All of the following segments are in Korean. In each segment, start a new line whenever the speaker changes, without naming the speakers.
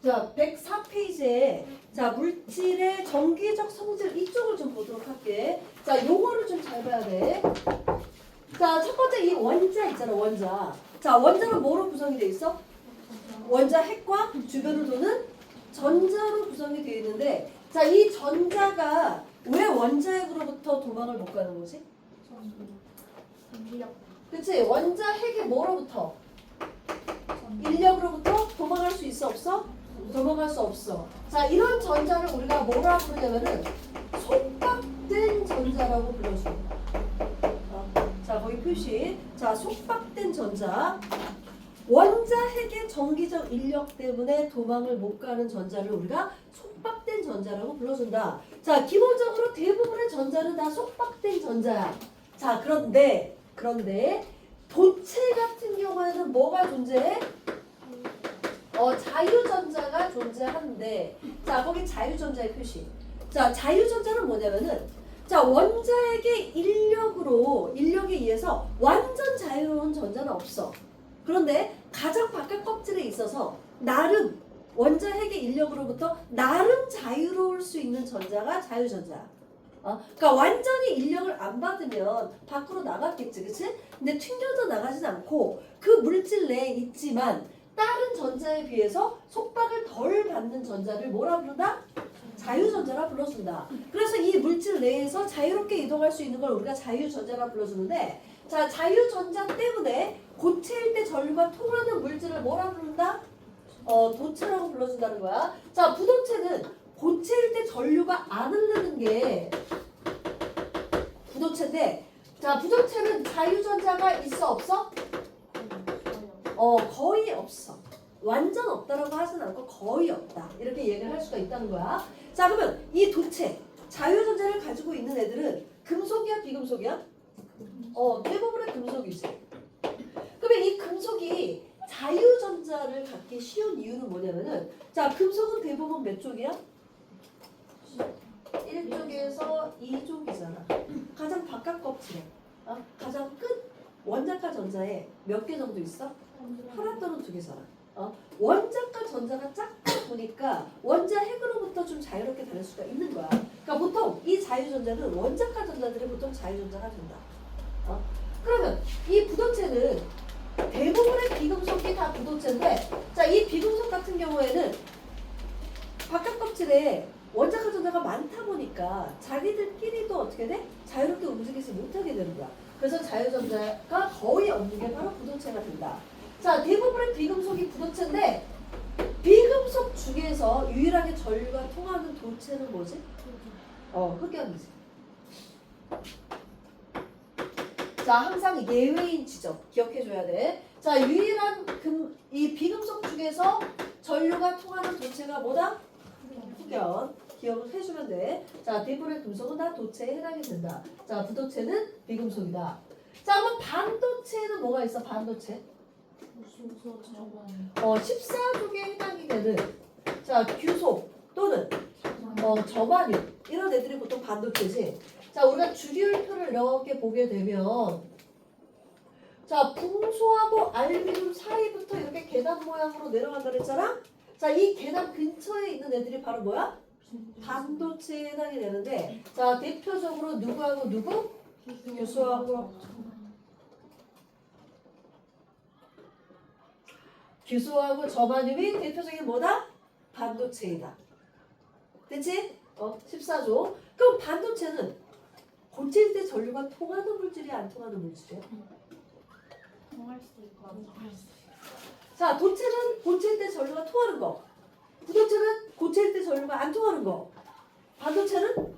자, 104페이지에 자, 물질의 정기적 성질 이쪽을 좀 보도록 할게. 자, 요거를 좀 잘 봐야 돼. 자, 첫 번째 이 원자 있잖아, 원자. 자, 원자는 뭐로 구성이 돼 있어? 원자 핵과 주변을 도는 전자로 구성이 되어 있는데, 자, 이 전자가 왜 원자 핵으로부터 도망을 못 가는 거지? 그치? 원자 핵이 뭐로부터? 인력으로부터 도망갈 수 있어, 없어? 도망갈 수 없어. 자, 이런 전자를 우리가 뭐라 부르냐면은 속박된 전자라고 불러줍니다. 자, 거기 표시. 자, 속박된 전자. 원자 핵의 정기적 인력 때문에 도망을 못 가는 전자를 우리가 속박된 전자라고 불러준다. 자, 기본적으로 대부분의 전자는 다 속박된 전자야. 자, 그런데 도체 같은 경우에는 뭐가 존재해? 자유전자가 존재하는데, 자, 거기 자유전자의 표시. 자, 자유전자는 뭐냐면은, 자, 원자핵의 인력에 의해서 완전 자유로운 전자는 없어. 그런데 가장 바깥 껍질에 있어서 나름 원자핵의 인력으로부터 나름 자유로울 수 있는 전자가 자유전자야. 그러니까 완전히 인력을 안 받으면 밖으로 나갔겠지, 그치? 근데 튕겨져 나가진 않고 그 물질 내에 있지만 다른 전자에 비해서 속박을 덜 받는 전자를 뭐라 부른다? 자유전자라 불러준다. 그래서 이 물질 내에서 자유롭게 이동할 수 있는 걸 우리가 자유전자라 불러주는데, 자, 자유전자 때문에 고체일 때 전류가 통하는 물질을 뭐라 부른다? 도체라고 불러준다는 거야. 자, 부도체는 고체일 때 전류가 안 흐르는 게 부도체인데, 자, 부도체는 자유전자가 있어, 없어? 거의 없어. 완전 없다라고 하진 않고 거의 없다. 이렇게 얘기를 할 수가 있다는 거야. 자, 그러면 이 도체, 자유전자를 가지고 있는 애들은 금속이야, 비금속이야? 대부분의 금속이지. 그러면 이 금속이 자유전자를 갖기 쉬운 이유는 뭐냐면은, 자, 금속은 대부분 몇 쪽이야? 1쪽에서 2쪽이잖아. 가장 바깥 껍질에, 가장 끝 원자과 전자에 몇 개 정도 있어? 하나 또는 두 개잖아. 원자과 전자가 작다 보니까 원자 핵으로부터 좀 자유롭게 다닐 수가 있는 거야. 그러니까 보통 이 자유전자는 원자과 전자들이 보통 자유전자가 된다. 그러면 이 부도체는 대부분의 비금속이 다 부도체인데, 자, 이 비금속 같은 경우에는 바깥 껍질에 원자과 전자가 많다 보니까 자기들끼리도 어떻게 돼? 자유롭게 움직이지 못하게 되는 거야. 그래서 자유전자가 거의 없는 게 바로 부도체가 된다. 자, 대부분의 비금속이 부도체인데, 비금속 중에서 유일하게 전류가 통하는 도체는 뭐지? 흑연이지. 자, 항상 예외인 지점 기억해줘야 돼. 자, 유일한 이 비금속 중에서 전류가 통하는 도체가 뭐다? 흑연. 기억을 해주면 돼. 자, 대부분의 금속은 다 도체에 해당이 된다. 자, 부도체는 비금속이다. 자, 그럼 반도체는 뭐가 있어? 반도체. 14족에 해당이 되는, 자, 규소 또는 저반유, 이런 애들이 보통 반도체지. 자, 우리가 주기율표를 이렇게 보게 되면, 자, 붕소하고 알루미늄 사이부터 이렇게 계단 모양으로 내려간다 그랬잖아. 자, 이 계단 근처에 있는 애들이 바로 뭐야? 반도체에 해당이 되는데, 자, 대표적으로 누구하고 누구? 규소하고 저반유이 대표적인 뭐다? 반도체이다. 그치? 14조. 그럼 반도체는 고체일 때 전류가 통하는 물질이 안 통하는 물질이야?
통할 수 있고 안 통할 수 있고.
자, 도체는 고체일 때 전류가 통하는 거. 부도체는 고체일 때 전류가 안 통하는 거. 반도체는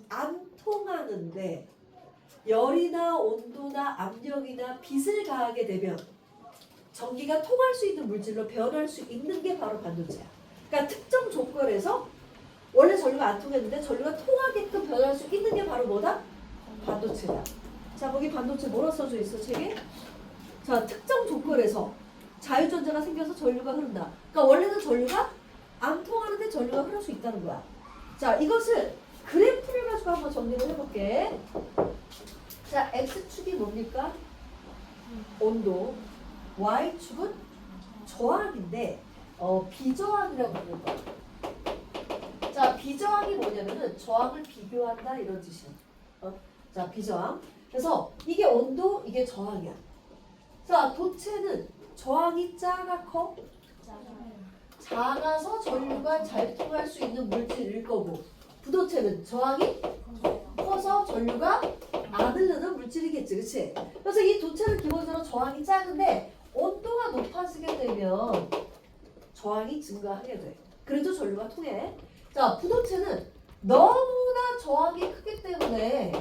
안 통하는데 열이나 온도나 압력이나 빛을 가하게 되면 전기가 통할 수 있는 물질로 변할 수 있는 게 바로 반도체야. 그러니까 특정 조건에서 원래 전류가 안 통했는데 전류가 통하게끔 변할 수 있는 게 바로 뭐다? 반도체다. 자, 거기 반도체 뭐라 써져 있어, 책에? 자, 특정 조건에서 자유전자가 생겨서 전류가 흐른다. 그러니까 원래는 전류가 안 통하는데 전류가 흐를 수 있다는 거야. 자, 이것을 그래프를 가지고 한번 정리를 해볼게. 자, X축이 뭡니까? 온도. Y축은 저항인데, 비저항이라고 하는 거야. 자, 비저항이 뭐냐면은 저항을 비교한다 이런 뜻이야. 자, 비저항. 그래서 이게 온도, 이게 저항이야. 자, 도체는 저항이 작아 커? 작아서 전류가 잘 통할 수 있는 물질일 거고, 부도체는 저항이 커서 전류가 안 흐르는 물질이겠지, 그치? 그래서 이 도체는 기본적으로 저항이 작은데 온도가 높아지게 되면 저항이 증가하게 돼. 그래도 전류가 통해. 자, 부도체는 너무나 저항이 크기 때문에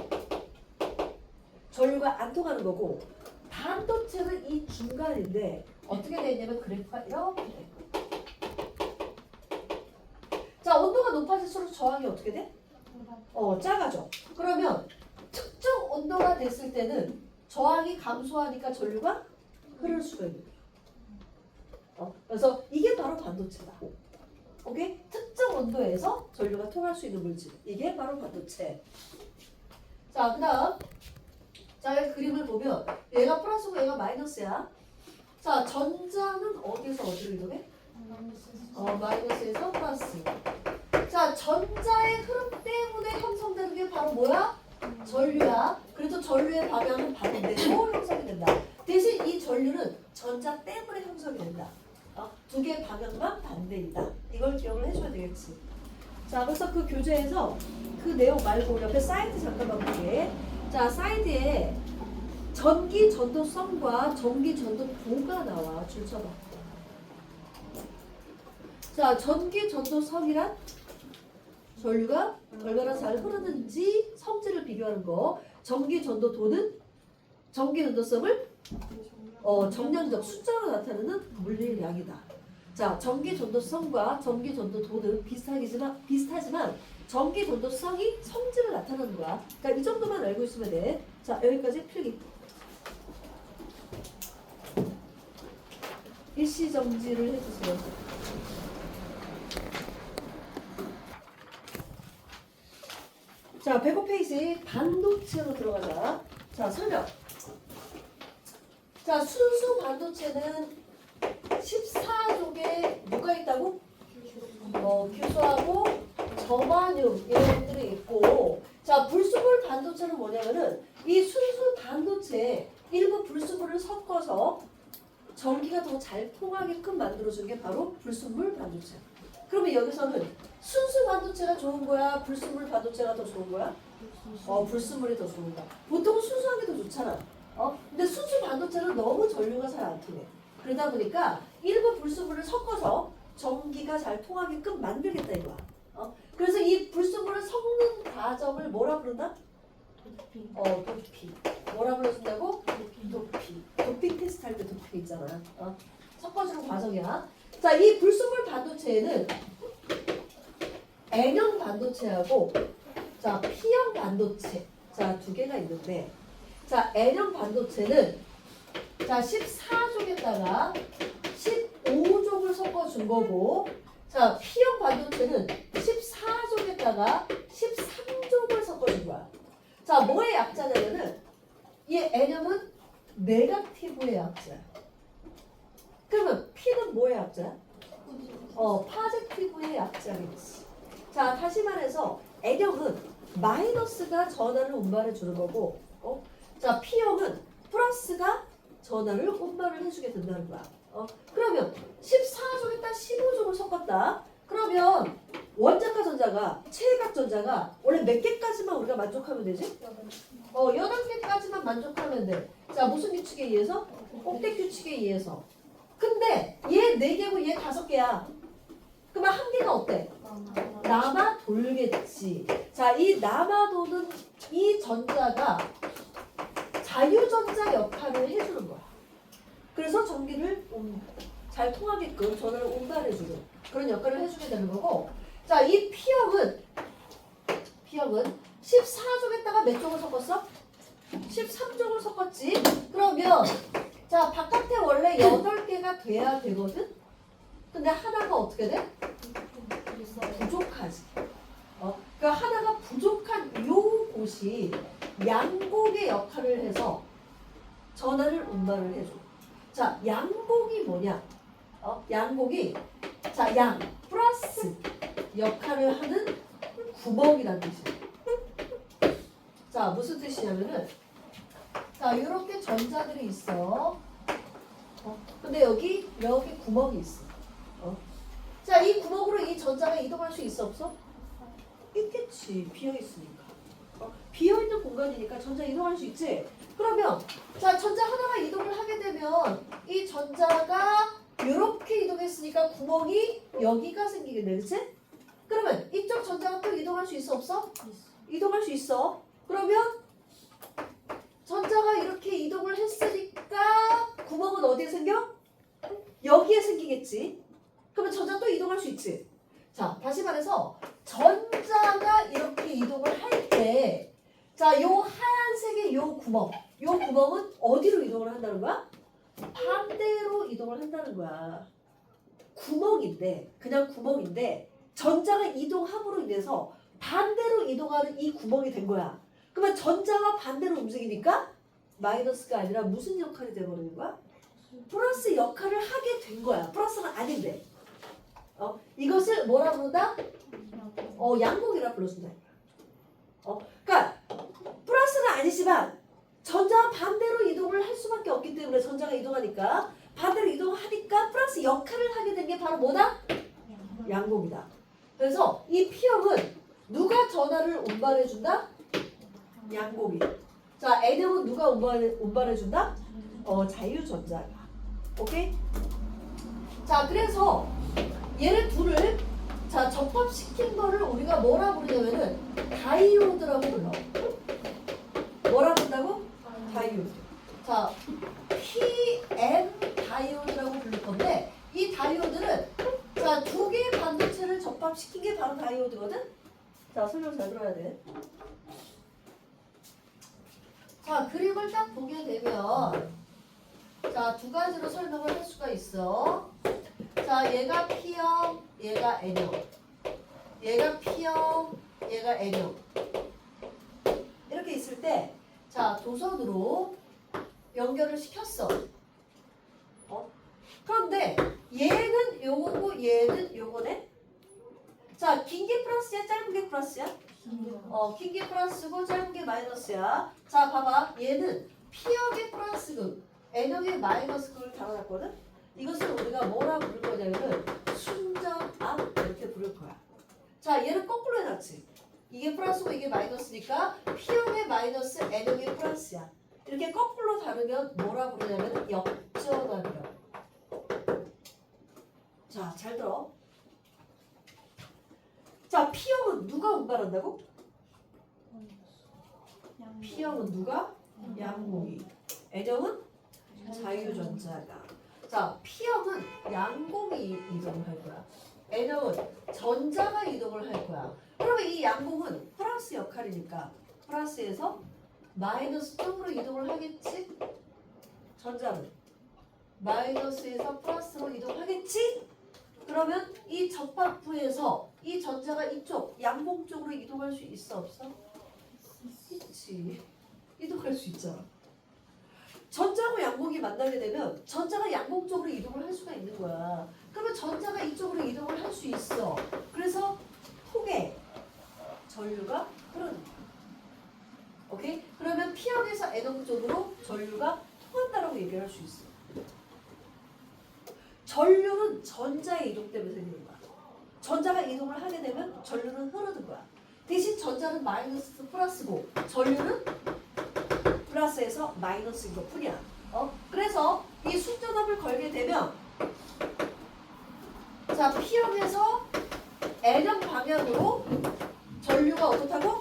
전류가 안 통하는 거고, 반도체는 이 중간인데 어떻게 되냐면 그래프가 이렇게 돼. 자, 온도가 높아질수록 저항이 어떻게 돼? 작아져. 그러면 특정 온도가 됐을 때는 저항이 감소하니까 전류가 흐를 수가 있는 거야. 그래서 이게 바로 반도체다. 오케이? 특정 온도에서 전류가 통할 수 있는 물질. 이게 바로 반도체. 자, 그 다음. 자, 이 그림을 보면 얘가 플러스고 얘가 마이너스야. 자, 전자는 어디에서 어디로 이동해? 마이너스에서 플러스. 자, 전자의 흐름 때문에 형성되는 게 바로 뭐야? 전류야. 그래도 전류의 방향은 반대로 형성이 된다. 대신 이 전류는 전자 때문에 형성이 된다. 두 개의 방향만 반대이다. 이걸 기억을 해줘야 되겠지. 자, 그래서 그 교재에서 그 내용 말고 옆에 사이드 잠깐만 볼게. 자, 사이드에 전기 전도성과 전기 전도도가 나와. 줄 쳐봐. 자, 전기 전도성이란 전류가 얼마나 잘 흐르는지 성질을 비교하는 거. 전기 전도도는 전기 전도성을 정량적 숫자로 나타내는 물리량이다. 자, 전기 전도성과 전기 전도도는 비슷하지만 전기 전도성이 성질을 나타내는 거야. 그러니까 이 정도만 알고 있으면 돼. 자, 여기까지 필기. 일시 정지를 해주세요. 자, 105페이지 반도체로 들어가자. 자, 설명. 자, 순수 반도체는 14족에 뭐가 있다고? 규소하고 저반륨 이런 것들이 있고, 자, 불순물 반도체는 뭐냐면은 이 순수 반도체에 일부 불순물을 섞어서 전기가 더 잘 통하게끔 만들어주는 게 바로 불순물 반도체. 그러면 여기서는 순수 반도체가 좋은 거야? 불순물 반도체가 더 좋은 거야? 불순물이 더 좋은 거야. 보통은 순수한 게 더 좋잖아. 근데 순수 반도체는 너무 전류가 잘 안 통해. 그러다 보니까 일부 불순물을 섞어서 전기가 잘 통하게끔 만들겠다 이거야. 그래서 이 불순물을 섞는 과정을 뭐라 부른다? 도피. 뭐라 불러준다고? 도피. 도핑 테스트 할 때 도피 있잖아. 섞어주는 과정이야. 자, 이 불순물 반도체에는 N형 반도체하고 자, P형 반도체. 자, 두 개가 있는데, 자, N형 반도체는 자, 14족에다가 15족을 섞어준 거고, 자, P형 반도체는 14족에다가 13족을 섞어준 거야. 자, 뭐의 약자냐면은 이 N형은 네거티브의 약자야. 그러면 P는 뭐의 약자야? 파지티브의 약자겠지. 자, 다시 말해서 N형은 마이너스가 전하를 운반해 주는 거고, 자, P형은 플러스가 전하를 운반을 해주게 된다는 거야. 그러면 14족에다 15족을 섞었다. 그러면 원자과 전자가, 체외각 전자가 원래 몇 개까지만 우리가 만족하면 되지? 8개까지만 만족하면 돼. 자, 무슨 규칙에 의해서? 꼭대 규칙에 의해서. 근데 얘 4개고 얘 5개야. 그러면 한 개가 어때? 남아 돌겠지. 자, 이 남아 도는 이 전자가 자유전자 역할을 해주는 거야. 그래서 전기를 잘 통하게끔 전원을 운반해주는 그런 역할을 해주게 되는 거고, 자, 이 P형은 14족에다가 몇 족을 섞었어? 13족을 섞었지. 그러면 자, 바깥에 원래 8개가 돼야 되거든? 근데 하나가 어떻게 돼? 부족하지. 그러니까 하나가 부족한 요 곳이 양곡의 역할을 해서 전하를 운반을 해줘. 자, 양곡이 뭐냐? 양곡이 자, 양 플러스 역할을 하는 구멍이라는 뜻이에요. 자, 무슨 뜻이냐면은 자, 이렇게 전자들이 있어. 근데 여기 구멍이 있어. 자, 이 구멍으로 이 전자가 이동할 수 있어 없어? 있겠지. 비어 있으니까. 비어 있는 공간이니까 전자 이동할 수 있지. 그러면 자, 전자 하나가 이동을 하게 되면 이 전자가 이렇게 이동했으니까 구멍이 여기가 생기겠네, 그렇지? 그러면 이쪽 전자가 또 이동할 수 있어 없어? 이동할 수 있어. 그러면 전자가 이렇게 이동을 했으니까 구멍은 어디에 생겨? 여기에 생기겠지. 그러면 전자 또 이동할 수 있지. 자, 다시 말해서 전자가 이렇게 이동을 할 때 자, 요 하얀색의 요 구멍은 어디로 이동을 한다는 거야? 반대로 이동을 한다는 거야. 구멍인데, 그냥 구멍인데 전자가 이동함으로 인해서 반대로 이동하는 이 구멍이 된 거야. 그러면 전자가 반대로 움직이니까 마이너스가 아니라 무슨 역할이 돼버리는 거야? 플러스 역할을 하게 된 거야. 플러스는 아닌데. 이것을 뭐라 부른다? 양곡이라 불러준다. 그러니까 플러스는 아니지만 전자가 반대로 이동을 할 수밖에 없기 때문에 전자가 이동하니까 반대로 이동하니까 플러스 역할을 하게 된 게 바로 뭐다? 양곡이다. 그래서 이 P형은 누가 전하를 운반해준다? 양곡이. 자, N형은 누가 운반해준다? 자유전자가. 오케이? 자, 그래서 얘를 둘을 자, 접합시킨 거를 우리가 뭐라 부르냐면은 다이오드라고 불러. 뭐라 부른다고? 다이오드. 자, PM 다이오드라고 부를 건데 이 다이오드는 자, 두 개의 반도체를 접합시킨 게 바로 다이오드거든? 자, 설명 잘 들어야 돼. 자, 그림을 딱 보게 되면 자, 두 가지로 설명을 할 수가 있어. 자, 얘가 P형, 얘가 N형. 얘가 P형, 얘가 N형. 이렇게 있을 때 자, 도선으로 연결을 시켰어. 그런데 얘는 요거고 얘는 요거네. 자, 긴 게 플러스야, 짧은 게 플러스야? 긴 게 플러스고 짧은 게 마이너스야. 자, 봐봐. 얘는 P형의 플러스극, N형의 마이너스극을 달아놨거든? 이것을 우리가 뭐라 부를 거냐면은 순전압 이렇게 부를 거야. 자, 얘는 거꾸로 해놨지. 이게 플러스고 이게 마이너스니까 P형의 마이너스, N형의 플러스야. 이렇게 거꾸로 다르면 뭐라 부르냐면 역전압이라고. 자, 잘 들어. 자, P형은 누가 운반한다고? P형은 누가? 양곡이. N형은 자유전자가. 자, P형은 양곡이 이동을 할 거야. N형은 전자가 이동을 할 거야. 그러면 이 양곡은 플러스 역할이니까 플러스에서 마이너스 쪽으로 이동을 하겠지? 전자는 마이너스에서 플러스로 이동하겠지? 그러면 이 접합부에서 이 전자가 이쪽 양곡 쪽으로 이동할 수 있어 없어? 있지. 이동할 수 있잖아. 전자하고 양곡이 만나게 되면 전자가 양곡 쪽으로 이동을 할 수가 있는 거야. 그러면 전자가 이쪽으로 이동을 할 수 있어. 그래서 통에 전류가 흐르는 거야. 오케이? 그러면 P형에서 N형 쪽으로 전류가 통한다라고 얘기를 할 수 있어. 전류는 전자의 이동 때문에 생기는 거야. 전자가 이동을 하게 되면 전류는 흐르는 거야. 대신 전자는 마이너스 플러스고 전류는 플러스에서 마이너스인 것 뿐이야. 그래서 이 순전압을 걸게 되면 자, P형에서 N형 방향으로 전류가 어떻다고?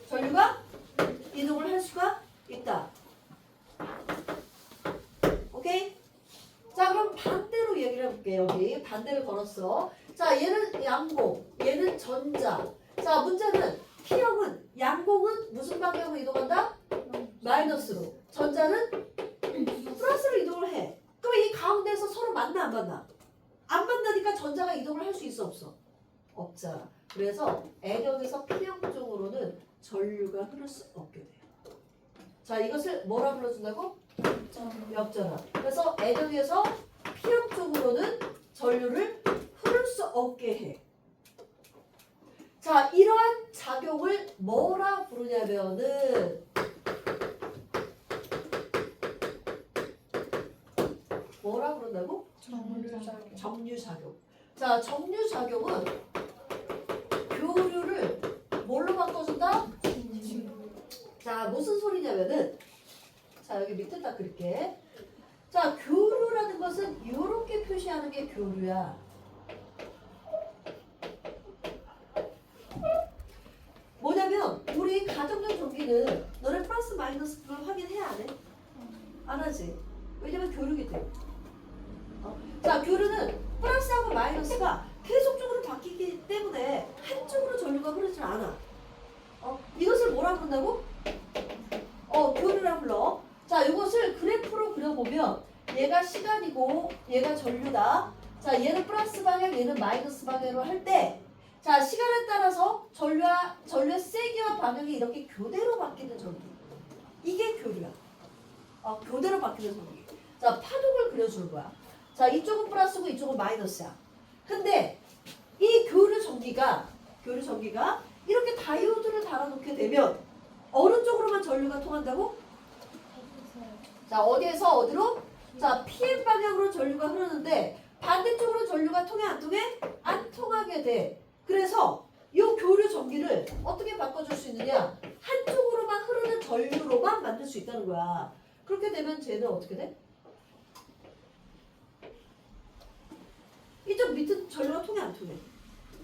전류가 이동을 할 수가 있다. 오케이? 자, 그럼 반대로 얘기를 해볼게. 여기 반대를 걸었어. 자, 얘는 양곡, 얘는 전자. 자, 문제는 P형은 양곡은 무슨 방향으로 이동한다? 마이너스로. 전자는 플러스로 이동을 해. 그럼 이 가운데에서 서로 만나 안 만나? 안 만나니까 전자가 이동을 할 수 있어 없어? 없잖아. 그래서 N형에서 P형 쪽으로는 전류가 흐를 수 없게 돼요. 자, 이것을 뭐라 불러준다고? 역전압. 그래서 N형에서 P형 쪽으로는 전류를 흐를 수 없게 해. 자, 이러한 작용을 뭐라 부르냐면은 뭐라 부른다고?
정류작용.
정류작용. 자, 정류작용은 교류를 뭘로 바꿔준다? 자, 무슨 소리냐면은 자, 여기 밑에 딱 그릴게. 자, 교류라는 것은 이렇게 표시하는 게 교류야. 뭐냐면 우리 가정용 전기는 너네 플러스 마이너스 그걸 확인해야 안 해? 안 하지. 왜냐면 교류기 때문에. 자, 교류는 플러스하고 마이너스가 계속적으로 바뀌기 때문에 한쪽으로 전류가 흐르지 않아. 이것을 뭐라 부른다고? 교류라 불러. 자, 이것을 그래프로 그려보면 얘가 시간이고 얘가 전류다. 자, 얘는 플러스 방향, 얘는 마이너스 방향으로 할 때 자, 시간에 따라서 전류의 세기와 방향이 이렇게 교대로 바뀌는 전기. 이게 교류야. 교대로 바뀌는 전기. 자, 파동을 그려주는 거야. 자, 이쪽은 플러스고 이쪽은 마이너스야. 근데 이 교류 전기가 이렇게 다이오드를 달아놓게 되면 어느 쪽으로만 전류가 통한다고? 자, 어디에서 어디로? 자, PM 방향으로 전류가 흐르는데 반대쪽으로 전류가 통해 안 통해? 안 통하게 돼. 그래서 이 교류 전기를 어떻게 바꿔줄 수 있느냐? 한쪽으로만 흐르는 전류로만 만들 수 있다는 거야. 그렇게 되면 쟤는 어떻게 돼? 이쪽 밑에 전류가 통해 안 통해?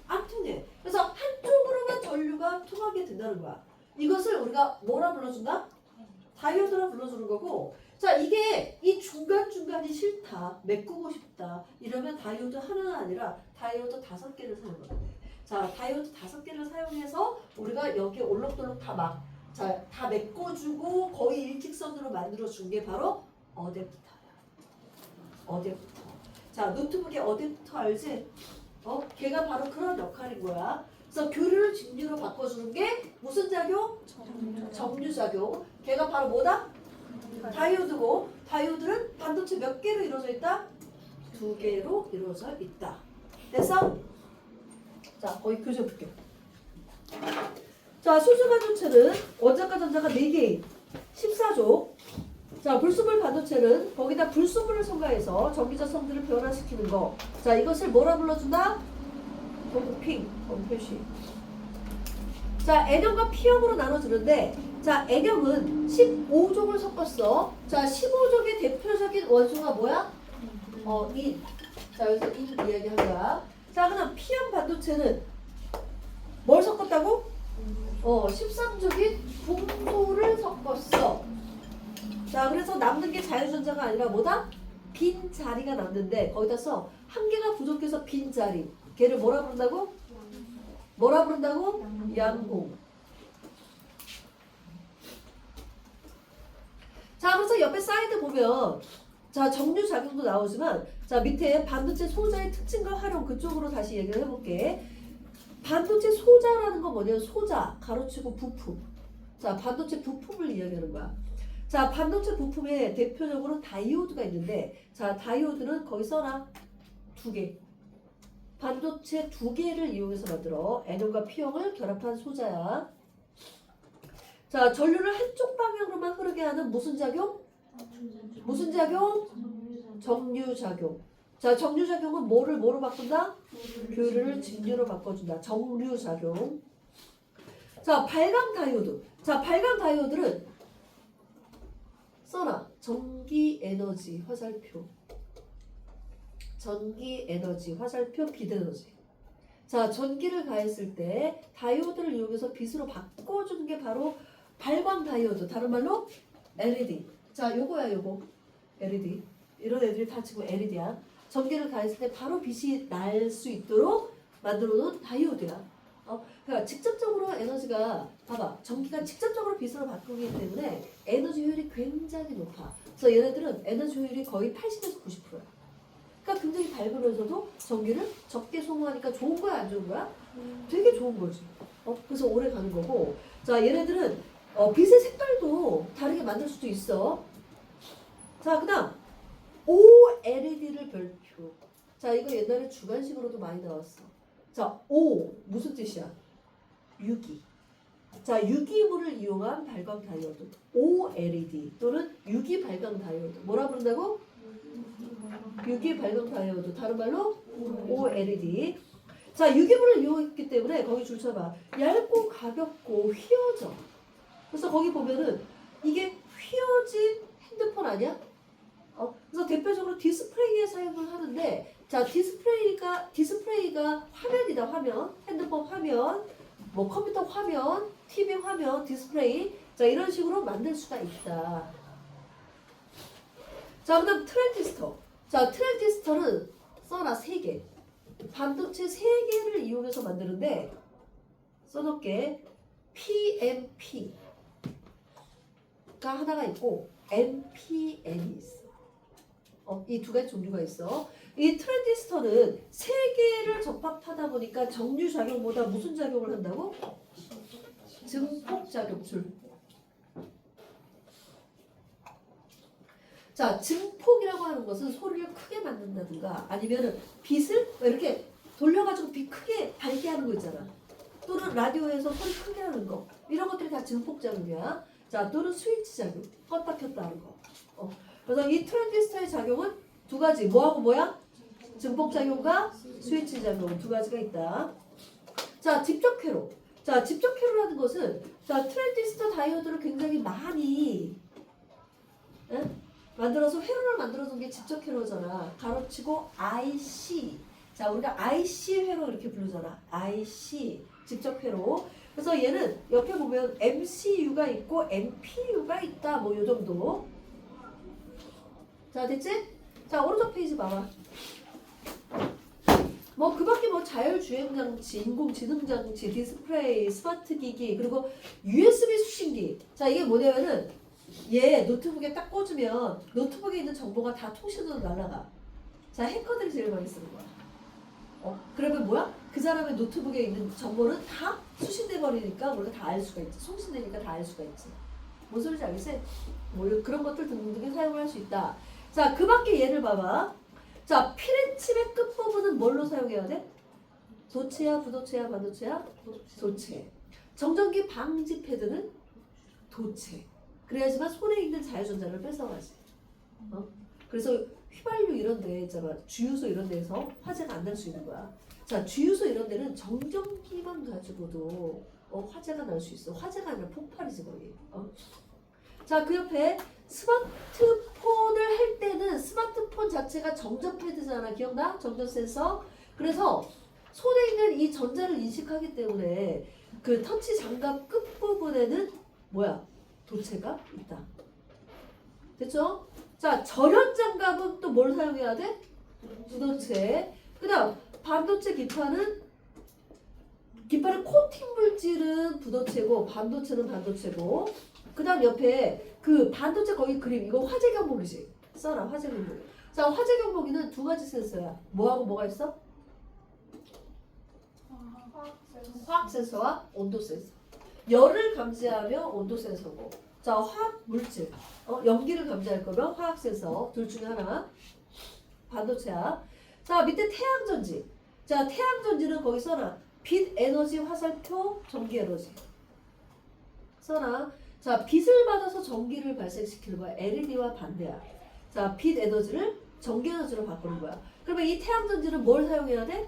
안 통해. 그래서 한쪽으로만 전류가 통하게 된다는 거야. 이것을 우리가 뭐라 불러준다? 다이오드라 불러주는 거고, 자, 이게 이 중간중간이 싫다, 메꾸고 싶다 이러면 다이오드 하나가 아니라 다이오드 5개를 사용하면 돼. 자, 다이오드 5개를 사용해서 우리가 여기 올록돌록 다 메꿔주고 거의 일직선으로 만들어준 게 바로 어댑터야. 어댑터. 자, 노트북에 어댑터 알지? 걔가 바로 그런 역할인 거야. 그래서 교류를 직류로 바꿔주는 게 무슨 작용? 정류작용. 걔가 바로 뭐다? 다이오드고, 다이오드는 반도체 몇 개로 이루어져 있다? 2개로 이루어져 있다. 됐어? 자, 거기 그려볼게요. 자, 수소 반도체는 원자과 전자가 4개인 14조. 자, 불순물 반도체는 거기다 불순물을 첨가해서 전기적 성질을 변화시키는 거. 자, 이것을 뭐라 불러준다? 동핑, 표시. 자, N형과 P형으로 나눠주는데, 자, N형은 15족을 섞었어. 자, 15족의 대표적인 원소가 뭐야? 인. 자, 여기서 인 이야기한 거야. 자, 그럼 P형 반도체는 뭘 섞었다고? 13족인 붕소를 섞었어. 자, 그래서 남는 게 자유전자가 아니라 뭐다? 빈 자리가 남는데 거기다 써. 한 개가 부족해서 빈 자리. 걔를 뭐라 부른다고? 뭐라 부른다고? 양홍. 자, 그래서 옆에 사이드 보면 자, 정류작용도 나오지만 자, 밑에 반도체 소자의 특징과 활용 그쪽으로 다시 얘기를 해볼게. 반도체 소자라는 건 뭐냐면 소자, 가로치고 부품. 자, 반도체 부품을 이야기하는 거야. 자, 반도체 부품에 대표적으로 다이오드가 있는데 자, 다이오드는 거기 써라. 2개. 반도체 2개를 이용해서 만들어 N형과 P형을 결합한 소자야. 자, 전류를 한쪽 방향으로만 흐르게 하는 무슨 작용? 무슨 작용? 정류작용. 자, 정류작용은 뭐로 바꾼다? 교류를 직류로 바꿔준다. 정류작용. 자, 발광 다이오드. 자, 발광 다이오드는 써라. 전기 에너지 화살표. 전기 에너지 화살표 빛 에너지. 자, 전기를 가했을 때 다이오드를 이용해서 빛으로 바꿔주는 게 바로 발광 다이오드. 다른 말로 LED. 자, 요거야, 요거. LED. 이런 애들이 다 지금 LED야. 전기를 가했을 때 바로 빛이 날 수 있도록 만들어 놓은 다이오드야. 그러니까 직접적으로 에너지가 봐봐. 전기가 직접적으로 빛으로 바꾸기 때문에 에너지 효율이 굉장히 높아. 그래서 얘네들은 에너지 효율이 거의 80에서 90%야. 그러니까 굉장히 밝으면서도 전기를 적게 소모하니까 좋은 거야, 안 좋은 거야? 되게 좋은 거지. 그래서 오래 가는 거고. 자, 얘네들은 빛의 색깔도 다르게 만들 수도 있어. 자, 그다음 OLED를 별표. 자, 이거 옛날에 주관식으로도 많이 나왔어. 자, O 무슨 뜻이야? 유기. 자, 유기물을 이용한 발광 다이오드 OLED 또는 유기 발광 다이오드 뭐라 부른다고? 유기 발광 다이오드 다른 말로 OLED. 자, 유기물을 이용했기 때문에 거기 줄 쳐봐. 얇고 가볍고 휘어져. 그래서 거기 보면은 이게 휘어진 핸드폰 아니야? 그래서 대표적으로 디스플레이에 사용을 하는데, 자, 디스플레이가 화면이다, 화면. 핸드폰 화면, 뭐 컴퓨터 화면, TV 화면, 디스플레이. 자, 이런 식으로 만들 수가 있다. 자, 그 다음 트랜지스터. 자, 트랜지스터는 써놔 3개. 반도체 3개를 이용해서 만드는데, 써놓을게. PMP가 하나가 있고, NPN이 있어. 이 두 가지 종류가 있어. 이 트랜지스터는 3개를 접합하다 보니까 정류작용보다 무슨 작용을 한다고? 증폭작용줄. 자, 증폭이라고 하는 것은 소리를 크게 만든다든가 아니면은 빛을 이렇게 돌려가지고 빛 크게 밝게 하는 거 있잖아. 또는 라디오에서 소리 크게 하는 거. 이런 것들이 다 증폭작용이야. 자, 또는 스위치 작용. 껐다 켰다 하는 거. 그래서 이 트랜지스터의 작용은 두 가지. 뭐하고 뭐야? 증폭작용과 스위치 작용 두 가지가 있다. 자, 직접 회로. 자, 직접 회로라는 것은 자, 트랜지스터 다이오드를 굉장히 많이 만들어서 회로를 만들어준 게 직접 회로잖아. 가로치고 IC. 자, 우리가 IC 회로 이렇게 부르잖아. IC 직접 회로. 그래서 얘는 옆에 보면 MCU가 있고 MPU가 있다. 뭐 요 정도. 자, 됐지? 자, 오른쪽 페이지 봐봐. 뭐 그 밖에 뭐 자율주행장치, 인공지능장치, 디스플레이, 스마트 기기, 그리고 USB 수신기. 자, 이게 뭐냐면은 얘 노트북에 딱 꽂으면 노트북에 있는 정보가 다 통신으로 날아가. 자, 해커들이 제일 많이 쓰는 거야. 그러면 뭐야? 그 사람의 노트북에 있는 정보는 다 수신돼 버리니까 우리가 다 알 수가 있지. 송신되니까 다 알 수가 있지. 뭔 소리인지 알겠지? 뭐 그런 것들 등등에 사용을 할 수 있다. 자, 그 밖에 얘를 봐봐. 자, 피렌칩의 끝부분은 뭘로 사용해야 돼? 도체야, 부도체야, 반도체야? 도체. 정전기 방지 패드는 도체. 그래야지만 손에 있는 자유전자를 뺏어가지. 그래서 휘발유 이런 데 있잖아. 주유소 이런 데에서 화재가 안 날 수 있는 거야. 자, 주유소 이런 데는 정전기만 가지고도 화재가 날 수 있어. 화재가 아니라 폭발이지 거기. 자, 그 옆에 스마트폰을 할 때는 스마트폰 자체가 정전 패드잖아. 기억나? 정전 센서. 그래서 손에 있는 이 전자를 인식하기 때문에 그 터치 장갑 끝부분에는 뭐야? 도체가 있다. 됐죠? 자, 절연 장갑은 또 뭘 사용해야 돼? 부도체. 그 다음 반도체 기판은 코팅 물질은 부도체고 반도체는 반도체고, 그 다음 옆에 그 반도체 거기 그림 이거 화재 경보기지. 써라, 화재 경보기. 자, 화재 경보기는 두 가지 센서야. 뭐하고 뭐가 있어? 화학 센서와 온도 센서. 열을 감지하며 온도 센서고, 자, 화학 물질, 연기를 감지할 거면 화학 센서. 둘 중에 하나. 반도체야. 자, 밑에 태양전지. 자, 태양전지는 거기 써놔. 빛 에너지 화살표 전기 에너지. 써놔. 자, 빛을 받아서 전기를 발생시키는 거야. LED와 반대야. 자, 빛 에너지를 전기 에너지로 바꾸는 거야. 그러면 이 태양전지는 뭘 사용해야 돼?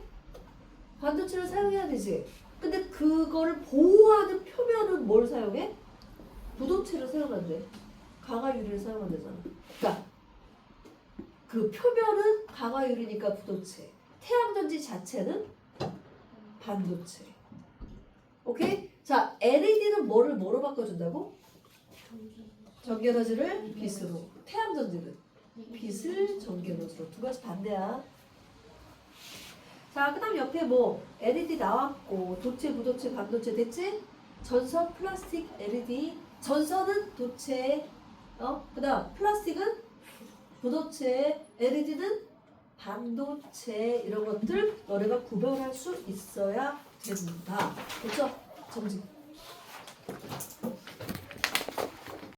반도체를 사용해야 되지. 근데 그거를 보호하는 표면은 뭘 사용해? 부도체를 사용한대. 강화유리를 사용한대잖아. 그러니까 그 표면은 강화유리니까 부도체. 태양전지 자체는 반도체. 오케이? 자, LED는 뭐로 바꿔준다고? 전기 에너지를 빛으로. 태양전지는 빛을 전기 에너지로. 두 가지 반대야. 자, 그 다음 옆에 뭐 LED 나왔고, 도체, 부도체, 반도체 됐지? 전선, 플라스틱, LED. 전선은 도체, 그 다음 플라스틱은 부도체, LED는 반도체. 이런 것들 너네가 구별할 수 있어야 된다. 됐죠? 정직.